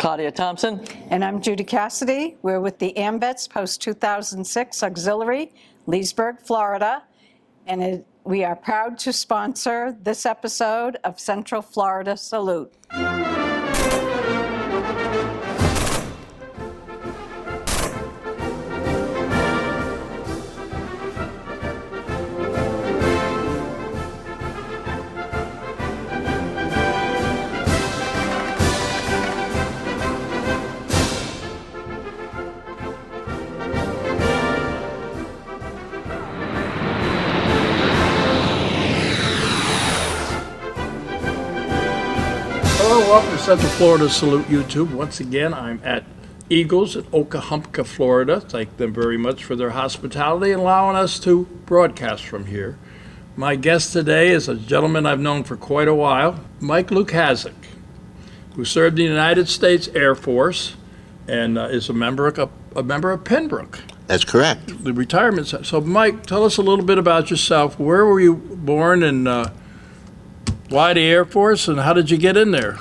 Claudia Thompson. And I'm Judy Cassidy. We're with the AMVETS Post 2006 Auxiliary, Leesburg, Florida. And we are proud to sponsor this episode of Central Florida Salute. Hello, welcome to Central Florida Salute YouTube. Once again, I'm at Eagles at Oklahoma, Florida. Thank them very much for their hospitality and allowing us to broadcast from here. My guest today is a gentleman I've known for quite a while, Mike Lukasik, who served in the United States Air Force and is a member of Pembrooke. That's correct. The retirement. So, Mike, tell us a little bit about yourself. Where were you born and why the Air Force, and how did you get in there?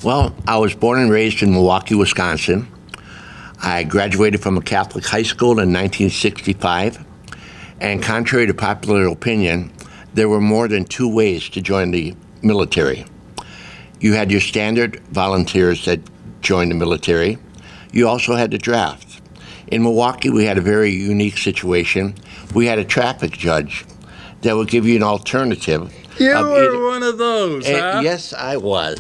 Well, I was born and raised in Milwaukee, Wisconsin. I graduated from a Catholic high school in 1965, and contrary to popular opinion, there were more than two ways to join the military. You had your standard volunteers that joined the military. You also had the draft. In Milwaukee, we had a very unique situation. We had a traffic judge that would give you an alternative. You were one of those, huh? Yes, I was.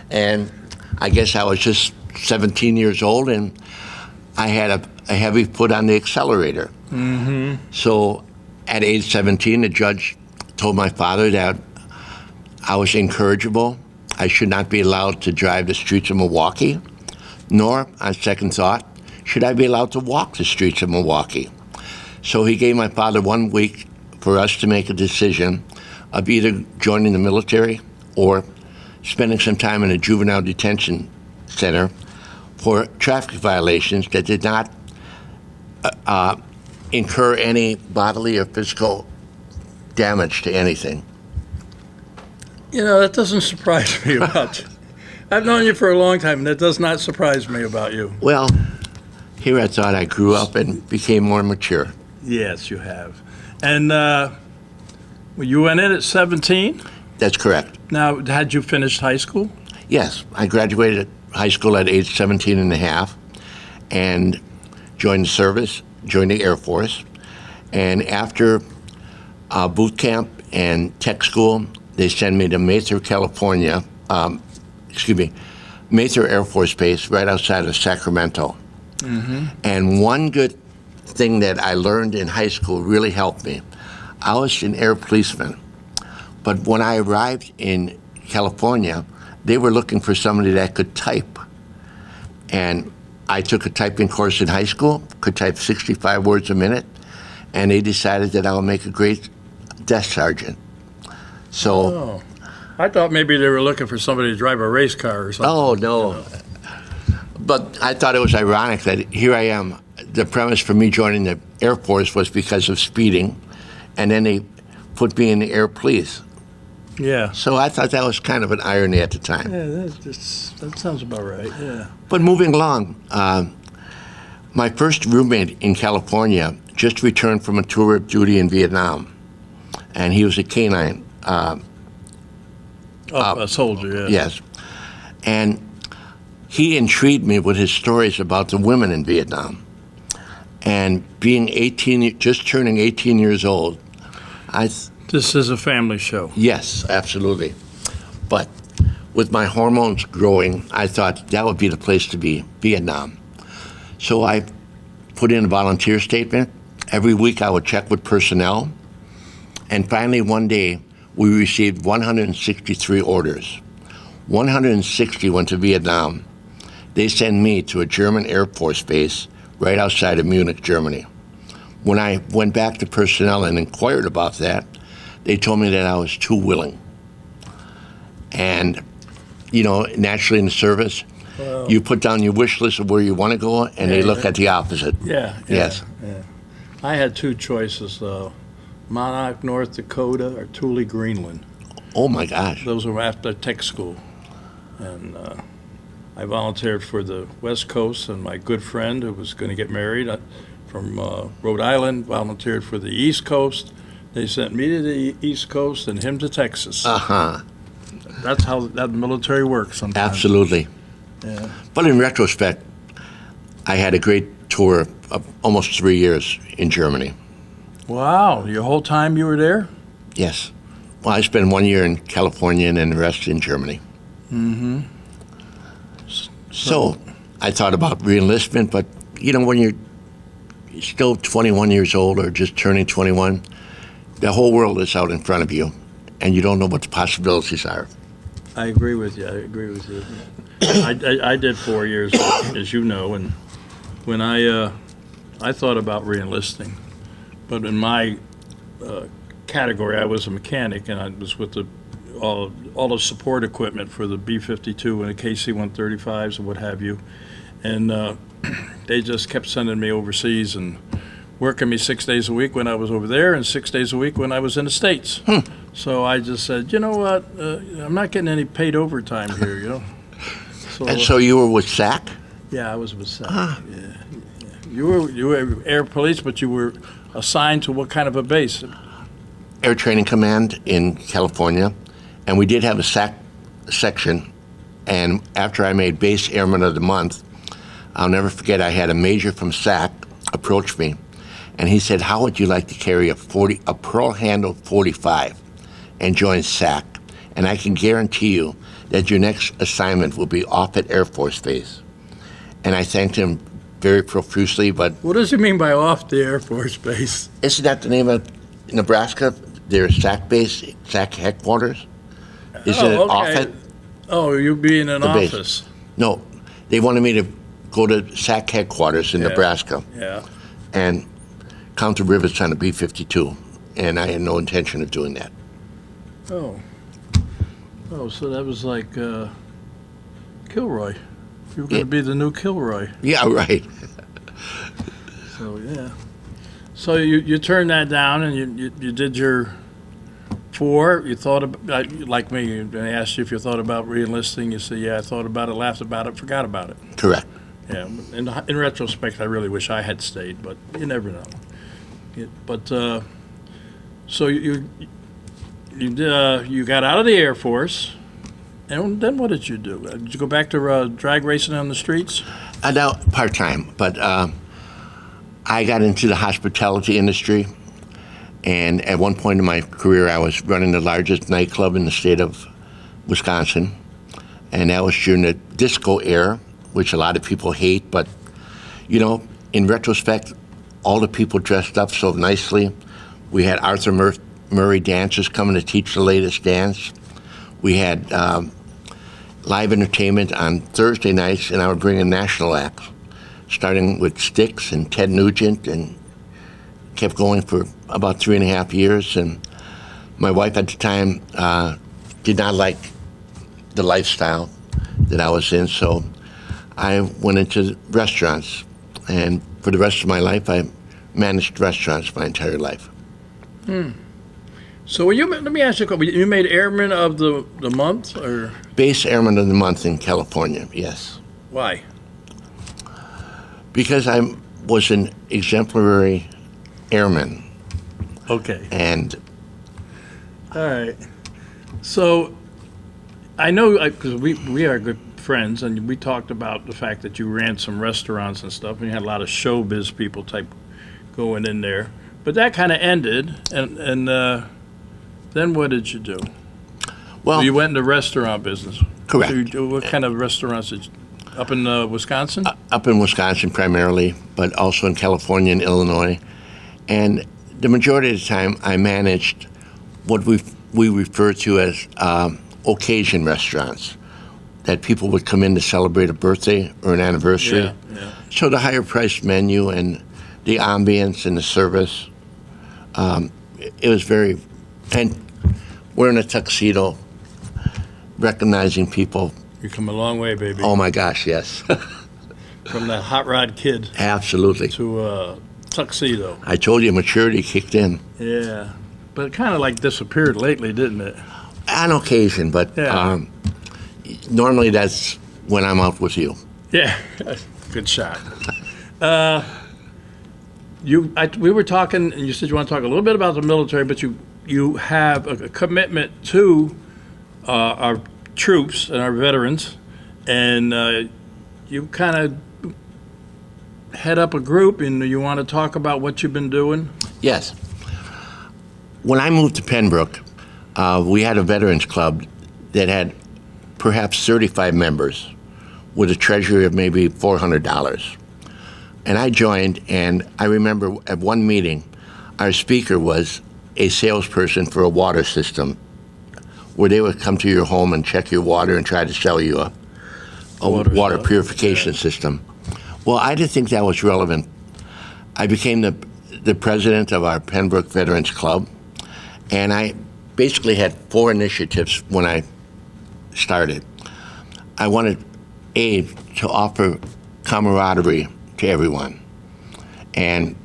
And I guess I was just 17 years old, and I had a heavy foot on the accelerator. Mm-hmm. So at age 17, the judge told my father that I was incorrigible. I should not be allowed to drive the streets of Milwaukee, nor, on second thought, should I be allowed to walk the streets of Milwaukee. So he gave my father 1 week for us to make a decision of either joining the military or spending some time in a juvenile detention center for traffic violations that did not incur any bodily or physical damage to anything. You know, that doesn't surprise me about you. I've known you for a long time, and that does not surprise me about you. Well, here I thought I grew up and became more mature. Yes, you have. And you went in at 17? That's correct. Now, had you finished high school? Yes, I graduated high school at age 17 and a half and joined the service, joined the Air Force. And after boot camp and tech school, they sent me to Mather, California, Mather Air Force Base right outside of Sacramento. Mm-hmm. And one good thing that I learned in high school really helped me. I was an air policeman, but when I arrived in California, they were looking for somebody that could type. And I took a typing course in high school, could type 65 words a minute, and they decided that I would make a great desk sergeant. So, I thought maybe they were looking for somebody to drive a race car or something. oh no. You know. But I thought it was ironic that here I am. The premise for me joining the Air Force was because of speeding, and then they put me in the Air Police. Yeah. So I thought that was kind of an irony at the time. Yeah, that sounds about right, yeah. But moving along, my first roommate in California just returned from a tour of duty in Vietnam, and he was a canine. A soldier, yeah. Yes. And he intrigued me with his stories about the women in Vietnam. And being just turning 18 years old, This is a family show. yes, absolutely. But with my hormones growing, I thought that would be the place to be, Vietnam. So I put in a volunteer statement. Every week I would check with personnel. And finally one day we received 163 orders. 160 went to Vietnam. They sent me to a German Air Force base right outside of Munich, Germany. When I went back to personnel and inquired about that, they told me that I was too willing. And, you know, naturally in the service, you put down your wish list of where you want to go, and they look at the opposite. Yeah. Yes. Yeah. I had two choices, though. Monarch, North Dakota, or Thule, Greenland. Oh, my gosh. Those were after tech school. And I volunteered for the West Coast, and my good friend who was going to get married from Rhode Island volunteered for the East Coast. They sent me to the East Coast and him to Texas. Uh-huh. That's how that military works sometimes. Absolutely. Yeah. But in retrospect, I had a great tour of almost 3 years in Germany. Wow, your whole time you were there? Yes. Well, I spent 1 year in California and then the rest in Germany. Mm-hmm. So I thought about reenlistment, but when you're still 21 years old or just turning 21, the whole world is out in front of you, and you don't know what the possibilities are. I agree with you. I did 4 years, as you know, and when I thought about reenlisting, but in my category, I was a mechanic, and I was with all the support equipment for the B-52 and the KC-135s and what have you, and they just kept sending me overseas and working me 6 days a week when I was over there and 6 days a week when I was in the States. So I just said, you know what, I'm not getting any paid overtime here, And so you were with SAC? Yeah, I was with SAC. Yeah. You were Air Police, but you were assigned to what kind of a base? Air Training Command in California, and we did have a SAC section. And after I made Base Airman of the Month, I'll never forget, I had a major from SAC approach me, and he said, how would you like to carry a Pearl Handle 45 and join SAC? And I can guarantee you that your next assignment will be off at Air Force Base. And I thanked him very profusely, but... What does he mean by off the Air Force Base? Isn't that the name of Nebraska? Their SAC base, SAC headquarters? Isn't it off at you being in the office. Base? No, they wanted me to go to SAC headquarters in Nebraska. Yeah. And count the rivets on a B-52, and I had no intention of doing that. Oh, so that was like Kilroy. You were going to be the new Kilroy. Yeah, right. So, yeah. So you turned that down and you did your 4. You thought about, like me, I asked you if you thought about re-enlisting. You said, yeah, I thought about it, laughed about it, forgot about it. Correct. Yeah. In retrospect, I really wish I had stayed, but you never know. So you got out of the Air Force, and then what did you do? Did you go back to drag racing on the streets? Now, part-time, but I got into the hospitality industry, and at one point in my career, I was running the largest nightclub in the state of Wisconsin, and that was during the disco era, which a lot of people hate, but, in retrospect, all the people dressed up so nicely. We had Arthur Murray dancers coming to teach the latest dance. We had live entertainment on Thursday nights, and I would bring in national acts, starting with Styx and Ted Nugent, and kept going for about 3.5 years. And my wife at the time did not like the lifestyle that I was in, so I went into restaurants. And for the rest of my life, I managed restaurants my entire life. So let me ask you a question. You made Airman of the Month, or? Base Airman of the Month in California, yes. Why? Because I was an exemplary airman. Okay. And all right. So I know, because we are good friends, and we talked about the fact that you ran some restaurants and stuff, and you had a lot of showbiz people type going in there. But that kind of ended, and then what did you do? well, So you went into restaurant business. correct. So what kind of restaurants did you, up in Wisconsin? Up in Wisconsin primarily, but also in California and Illinois. And the majority of the time, I managed what we refer to as occasion restaurants, that people would come in to celebrate a birthday or an anniversary. Yeah. So the higher priced menu and the ambience and the service, it was very, and wearing a tuxedo, recognizing people. You come a long way, baby. Oh my gosh, yes. From that hot rod kid Absolutely. to tuxedo. I told you maturity kicked in. Yeah. But it kind of like disappeared lately, didn't it? On occasion, but Yeah. normally that's when I'm out with you. Yeah, good shot. We were talking, and you said you want to talk a little bit about the military, but you have a commitment to our troops and our veterans, and you kind of head up a group, and you want to talk about what you've been doing? Yes. When I moved to Pembroke, we had a veterans club that had perhaps 35 members with a treasury of maybe $400. And I joined, and I remember at one meeting, our speaker was a salesperson for a water system where they would come to your home and check your water and try to sell you a water purification system. Well, I didn't think that was relevant. I became the president of our Pembroke Veterans Club, and I basically had 4 initiatives when I started. I wanted, to offer camaraderie to everyone. And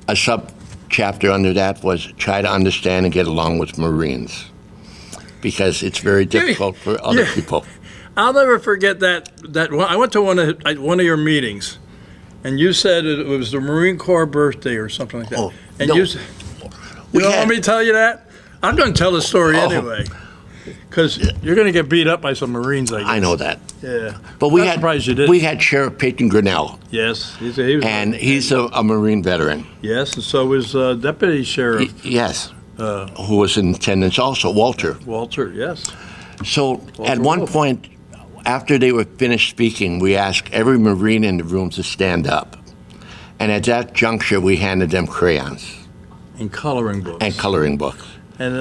a sub-chapter under that was try to understand and get along with Marines, because it's very difficult for other people. I'll never forget that I went to one of your meetings, and you said it was the Marine Corps birthday or something like that. Oh, and no. you don't want me to tell you that? I'm going to tell the story anyway, because you're going to get beat up by some Marines, I guess. I know that. Yeah. But I'm surprised you did. We had Sheriff Peyton Grinnell, Yes. He's a Marine veteran. Yes, and so was Deputy Sheriff Yes, who was in attendance also, Walter. Walter, yes. So at one Wolf. point, after they were finished speaking, we asked every Marine in the room to stand up. And at that juncture, we handed them crayons And coloring books. and coloring books. And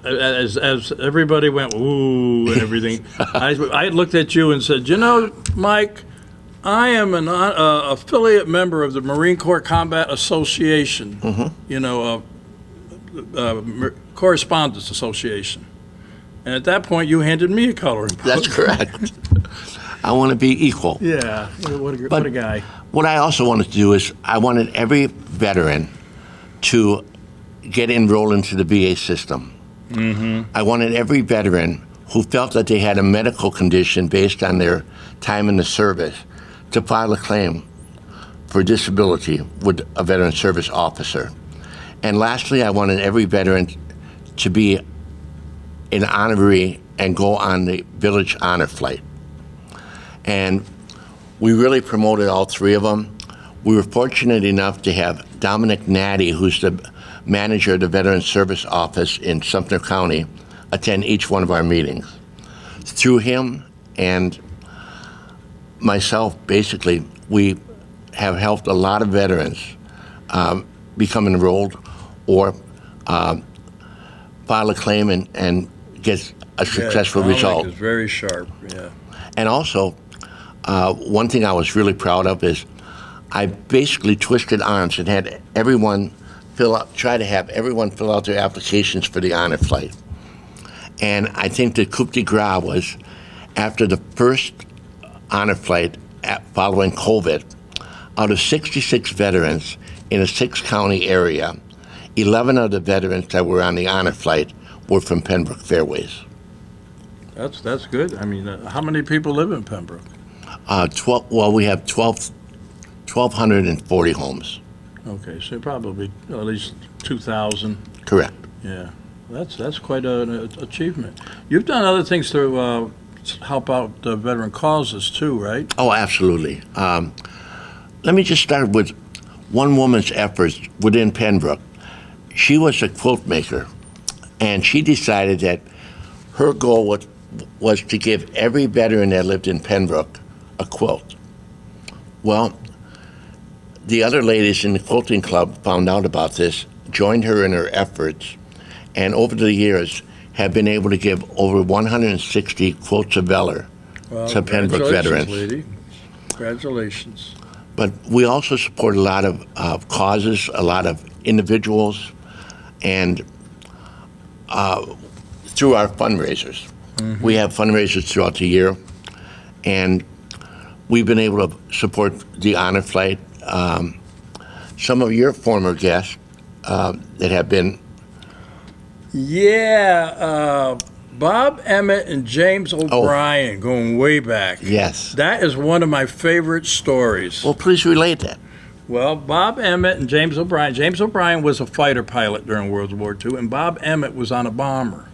as everybody went, ooh, and everything, I looked at you and said, Mike, I am an affiliate member of the Marine Corps Combat Association, Correspondence Association. And at that point, you handed me a coloring book. That's correct. I want to be equal. Yeah, what a guy. What I also wanted to do is I wanted every veteran to get enrolled into the VA system. Mm-hmm. I wanted every veteran who felt that they had a medical condition based on their time in the service to file a claim for disability with a veteran service officer. And lastly, I wanted every veteran to be an honoree and go on the Village Honor Flight. And we really promoted all 3 of them. We were fortunate enough to have Dominic Natty, who's the manager of the Veteran Service Office in Sumter County, attend each one of our meetings. Through him and myself, basically, we have helped a lot of veterans become enrolled or file a claim and get a successful result. Dominic is very sharp, yeah. And also, one thing I was really proud of is I basically twisted arms and had everyone try to have everyone fill out their applications for the honor flight. And I think the coup de grace was after the first honor flight following COVID, out of 66 veterans in a 6-county area, 11 of the veterans that were on the honor flight were from Pembroke Fairways. That's good. I mean, how many people live in Pembroke? We have 1,240 homes. Okay, so probably at least 2,000. Correct. Yeah, that's quite an achievement. You've done other things to help out veteran causes too, right? Oh, absolutely. Let me just start with one woman's efforts within Pembroke. She was a quilt maker, and she decided that her goal was to give every veteran that lived in Pembroke a quilt. Well, the other ladies in the quilting club found out about this, joined her in her efforts, and over the years have been able to give over 160 quilts of valor to Pembroke veterans. Lady. Congratulations. But we also support a lot of causes, a lot of individuals, and through our fundraisers. Mm-hmm. We have fundraisers throughout the year, and we've been able to support the honor flight. Some of your former guests that have been... Yeah, Bob Emmett and James O'Brien, going way back. Yes. That is one of my favorite stories. Well, please relate that. Well, Bob Emmett and James O'Brien. James O'Brien was a fighter pilot during World War II, and Bob Emmett was on a bomber.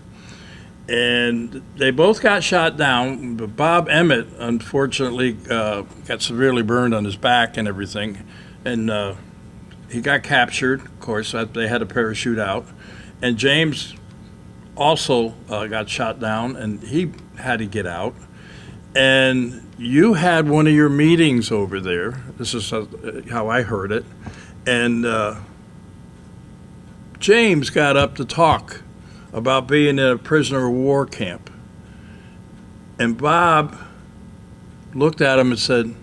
And they both got shot down, but Bob Emmett, unfortunately, got severely burned on his back and everything. And he got captured, of course, they had to parachute out. And James also got shot down, and he had to get out. And you had one of your meetings over there. This is how I heard it. And James got up to talk about being in a prisoner of war camp. And Bob looked at him and said,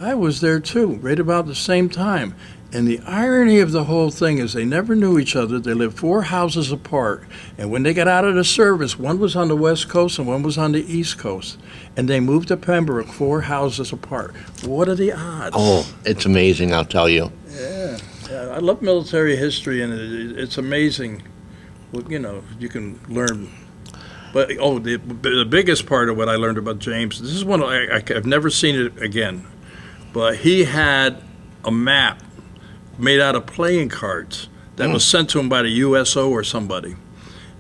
I was there too, right about the same time. And the irony of the whole thing is they never knew each other. They lived 4 houses apart. And when they got out of the service, one was on the West Coast and one was on the East Coast. And they moved to Pembroke, 4 houses apart. What are the odds? Oh, it's amazing, I'll tell you. Yeah. I love military history, and it's amazing. Well, you can learn. But, the biggest part of what I learned about James, this is one I've never seen it again. But he had a map made out of playing cards that was sent to him by the USO or somebody.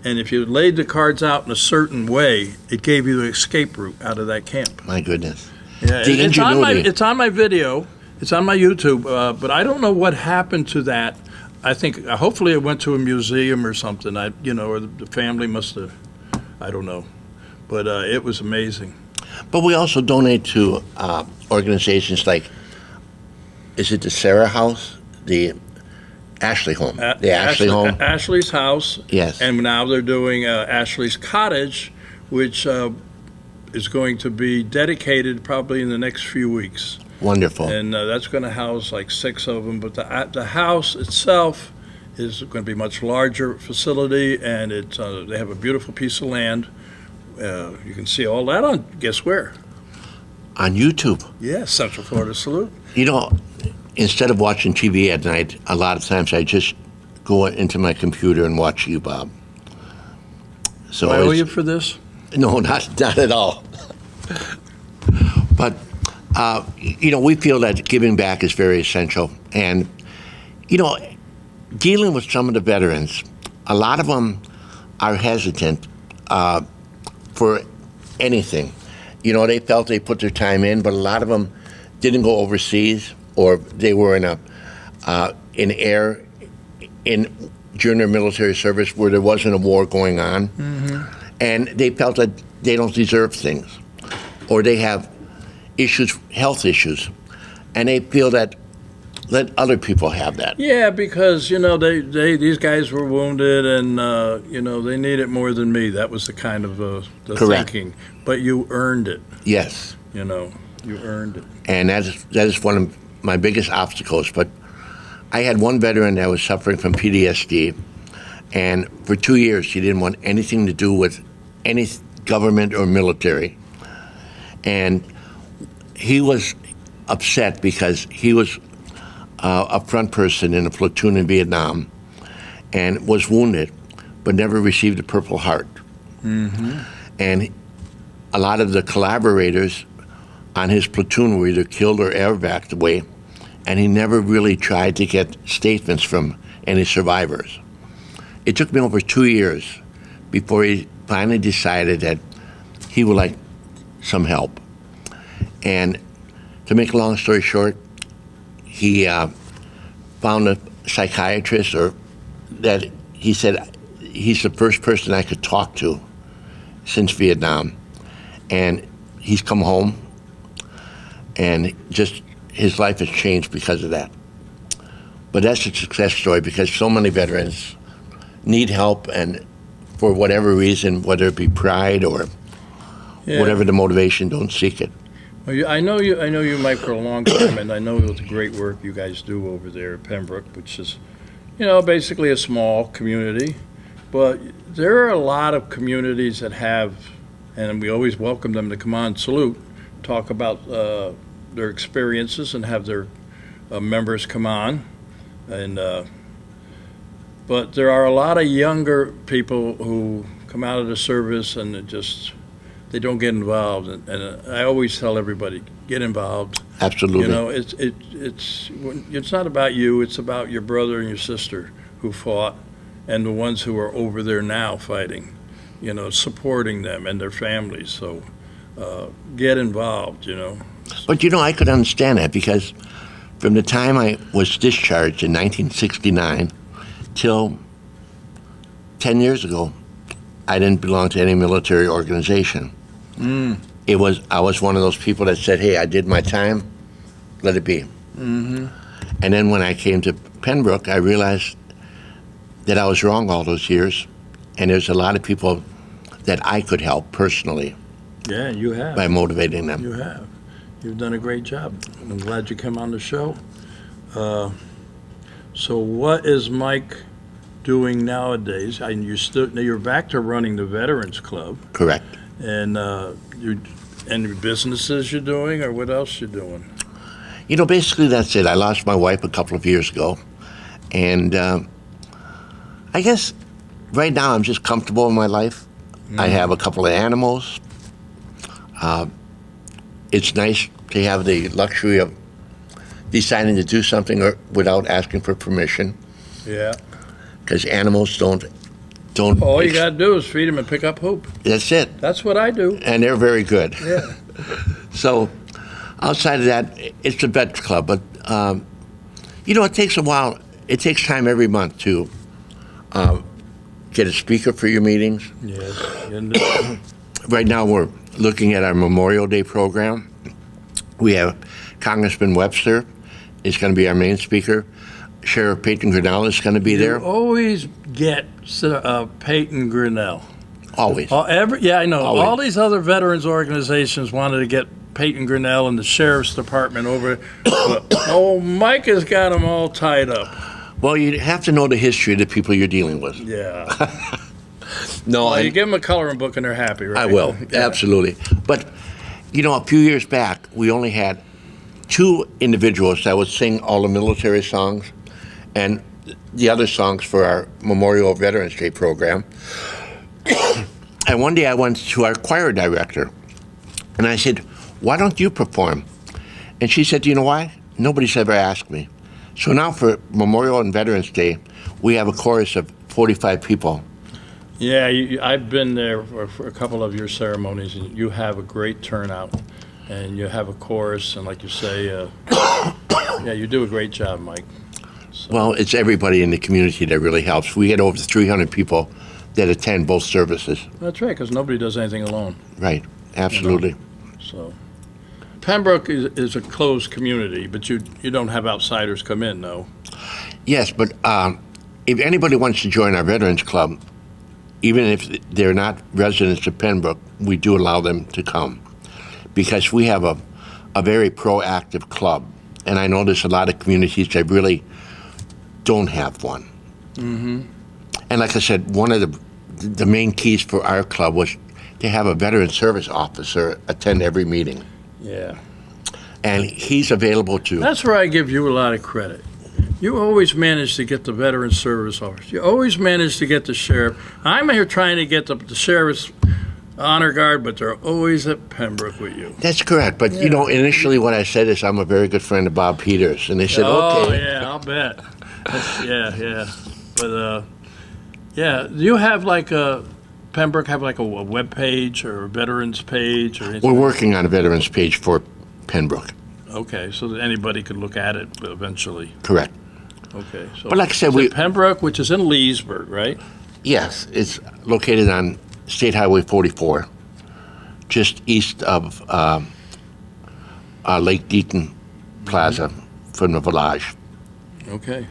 And if you laid the cards out in a certain way, it gave you the escape route out of that camp. My goodness. Yeah, The ingenuity. it's on my video. It's on my YouTube. But I don't know what happened to that. I think hopefully it went to a museum or something. Or the family must have. I don't know. But it was amazing. But we also donate to organizations like, is it the Sarah House? The Ashley Home. The Ashley Home. Ashley's House. Yes. And now they're doing Ashley's Cottage, which is going to be dedicated probably in the next few weeks. Wonderful. And that's going to house like 6 of them. But the house itself is going to be a much larger facility, and they have a beautiful piece of land. You can see all that on, guess where? On YouTube. Yeah, Central Florida Salute. Instead of watching TV at night, a lot of times I just go into my computer and watch you, Bob. So Do I owe you for this? No, not at all. But, we feel that giving back is very essential. And, dealing with some of the veterans, a lot of them are hesitant for anything. They felt they put their time in, but a lot of them didn't go overseas, or they were during their military service where there wasn't a war going on. Mm-hmm. And they felt that they don't deserve things, or they have health issues, and they feel that let other people have that. Yeah, because these guys were wounded, and they need it more than me. That was the kind of the Correct. thinking. But you earned it. Yes. You earned it. And that is one of my biggest obstacles. But I had one veteran that was suffering from PTSD, and for 2 years he didn't want anything to do with any government or military. And he was upset because he was a front person in a platoon in Vietnam and was wounded, but never received a Purple Heart. Mm-hmm. And a lot of the collaborators on his platoon were either killed or evac'd away, and he never really tried to get statements from any survivors. It took me over 2 years before he finally decided that he would like some help. And to make a long story short, he found a psychiatrist, or that he said he's the first person I could talk to since Vietnam. And he's come home, and just his life has changed because of that. But that's a success story, because so many veterans need help, and for whatever reason, whether it be pride or whatever the motivation, don't seek it. Well, I know you, Mike, for a long time, and I know the great work you guys do over there at Pembroke, which is, basically a small community. But there are a lot of communities that have, and we always welcome them to come on, salute, talk about their experiences, and have their members come on. And but there are a lot of younger people who come out of the service and they don't get involved. And I always tell everybody, get involved. Absolutely. You know, it's not about you. It's about your brother and your sister who fought, and the ones who are over there now fighting. You know, supporting them and their families. So get involved. You know. But I could understand that, because from the time I was discharged in 1969 till 10 years ago, I didn't belong to any military organization. I was one of those people that said, hey, I did my time, let it be. Mm-hmm. And then when I came to Pembroke, I realized that I was wrong all those years, and there's a lot of people that I could help personally. Yeah, you have. By motivating them. You have. You've done a great job. I'm glad you came on the show. So what is Mike doing nowadays? You're back to running the Veterans Club. Correct. And any businesses you're doing, or what else you're doing? Basically that's it. I lost my wife a couple of years ago. And I guess right now I'm just comfortable in my life. I have a couple of animals. It's nice to have the luxury of deciding to do something without asking for permission. Yeah. Because animals don't. All you got to do is feed them and pick up poop. That's it. That's what I do. And they're very good. Yeah. So outside of that, it's the Vets Club. But, it takes a while. It takes time every month to get a speaker for your meetings. Yes. Right now we're looking at our Memorial Day program. We have Congressman Webster is going to be our main speaker. Sheriff Peyton Grinnell is going to be there. You always get Peyton Grinnell. Always. I know. Always. All these other veterans organizations wanted to get Peyton Grinnell and the Sheriff's Department over. But, Mike has got them all tied up. Well, you have to know the history of the people you're dealing with. Yeah. No, you give them a coloring book and they're happy, right? I will, absolutely. But, a few years back, we only had 2 individuals that would sing all the military songs and the other songs for our Memorial Veterans Day program. And one day I went to our choir director, and I said, why don't you perform? And she said, you know why? Nobody's ever asked me. So now for Memorial and Veterans Day, we have a chorus of 45 people. Yeah, I've been there for a couple of your ceremonies, and you have a great turnout, and you have a chorus, and like you say, you do a great job, Mike. So. Well, it's everybody in the community that really helps. We get over 300 people that attend both services. That's right, because nobody does anything alone. Right, absolutely. So, Pembroke is a closed community, but you don't have outsiders come in, no? Yes, but if anybody wants to join our Veterans Club, even if they're not residents of Pembroke, we do allow them to come, because we have a very proactive club. And I know there's a lot of communities that really don't have one. Mm-hmm. And like I said, one of the main keys for our club was to have a veteran service officer attend every meeting. Yeah. And he's available to... That's where I give you a lot of credit. You always manage to get the veteran service officer. You always manage to get the sheriff. I'm here trying to get the sheriff's honor guard, but they're always at Pembroke with you. That's correct. But, initially what I said is I'm a very good friend of Bob Peters. And they said, okay. Oh, yeah, I'll bet. Yeah. But, do you have Pembroke have a web page or a veterans page or anything? We're working on a veterans page for Pembroke. Okay, so that anybody could look at it eventually. Correct. Okay. So but like I said, Pembroke, which is in Leesburg, right? Yes, it's located on State Highway 44, just east of Lake Deaton Plaza from the Village. Okay.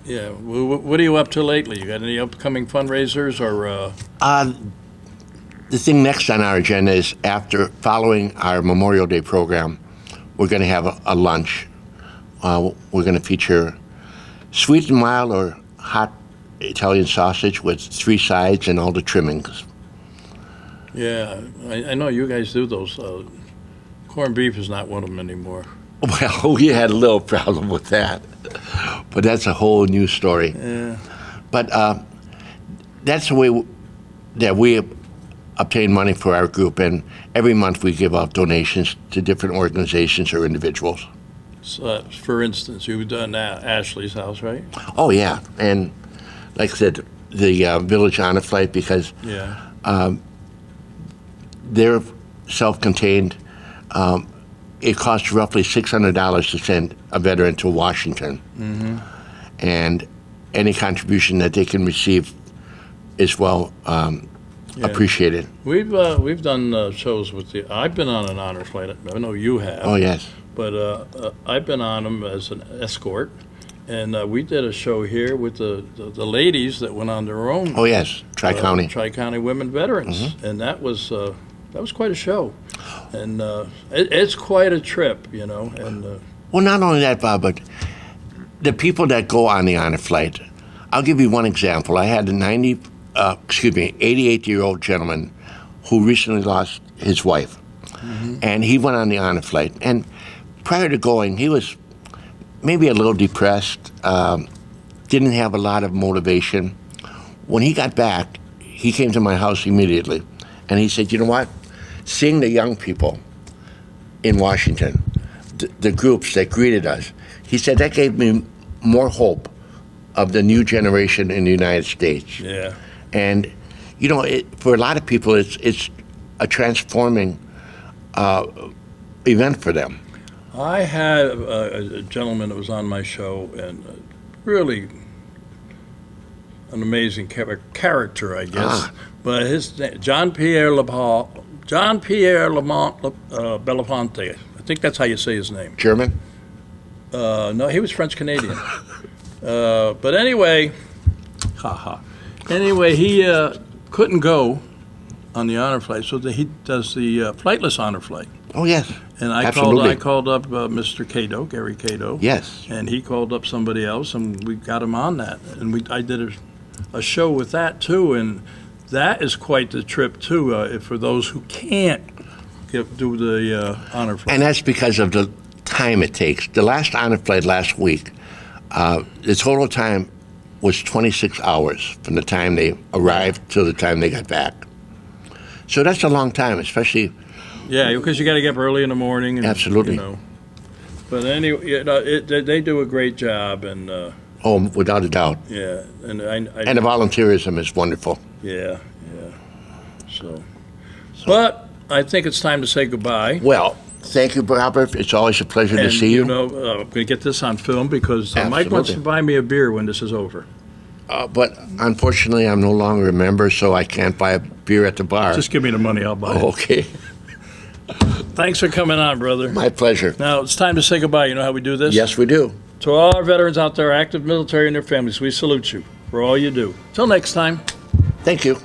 Yeah. What are you up to lately? You got any upcoming fundraisers or? The thing next on our agenda is following our Memorial Day program, we're going to have a lunch. We're going to feature sweet and mild or hot Italian sausage with 3 sides and all the trimmings. Yeah, I know you guys do those. Corned beef is not one of them anymore. Well, we had a little problem with that, but that's a whole new story. Yeah. But that's the way that we obtain money for our group, and every month we give out donations to different organizations or individuals. So, for instance, you've done Ashley's house, right? Oh, yeah. And like I said, the Village Honor Flight, because Yeah. they're self-contained. It costs roughly $600 to send a veteran to Washington. Mm-hmm. And any contribution that they can receive is well appreciated. We've done shows with the. I've been on an honor flight. I know you have. Oh, yes. But I've been on them as an escort, and we did a show here with the ladies that went on their own. Oh, yes. Tri-County. Tri-County Women Veterans, Mm-hmm. and that was quite a show, and it's quite a trip, you know. And Well, not only that, Bob, but the people that go on the honor flight. I'll give you one example. I had a 88-year-old gentleman who recently lost his wife, and he went on the honor flight. And prior to going, he was maybe a little depressed, didn't have a lot of motivation. When he got back, he came to my house immediately, and he said, "You know what? Seeing the young people in Washington, the groups that greeted us," he said, "that gave me more hope of the new generation in the United States." yeah, And, you know, for a lot of people, it's a transforming event for them. I had a gentleman that was on my show, and really an amazing character, I guess. But his name, John Pierre Lamont Belafonte. I think that's how you say his name. German? No, he was French Canadian. But anyway, Anyway, he couldn't go on the honor flight, so he does the flightless honor flight. Oh, yes. And Absolutely. I called up Mr. Cato, Gary Cato. Yes. And he called up somebody else, and we got him on that. And I did a show with that too, and that is quite the trip too for those who can't do the honor flight. And that's because of the time it takes. The last honor flight last week, the total time was 26 hours from the time they arrived till the time they got back. So that's a long time, especially. Yeah, because you got to get up early in the morning. And, Absolutely. You know. But anyway, you know, they do a great job, and Oh, without a doubt. yeah, and And the volunteerism is wonderful. yeah. So, but I think it's time to say goodbye. Well, thank you, Robert. It's always a pleasure to And, see you. I'm going to get this on film because Mike wants to Absolutely. buy me a beer when this is over. But unfortunately, I'm no longer a member, so I can't buy a beer at the bar. Just give me the money, I'll buy it. Okay. Thanks for coming on, brother. My pleasure. Now, it's time to say goodbye. You know how we do this? Yes, we do. To all our veterans out there, active military and their families, we salute you for all you do. Till next time. Thank you.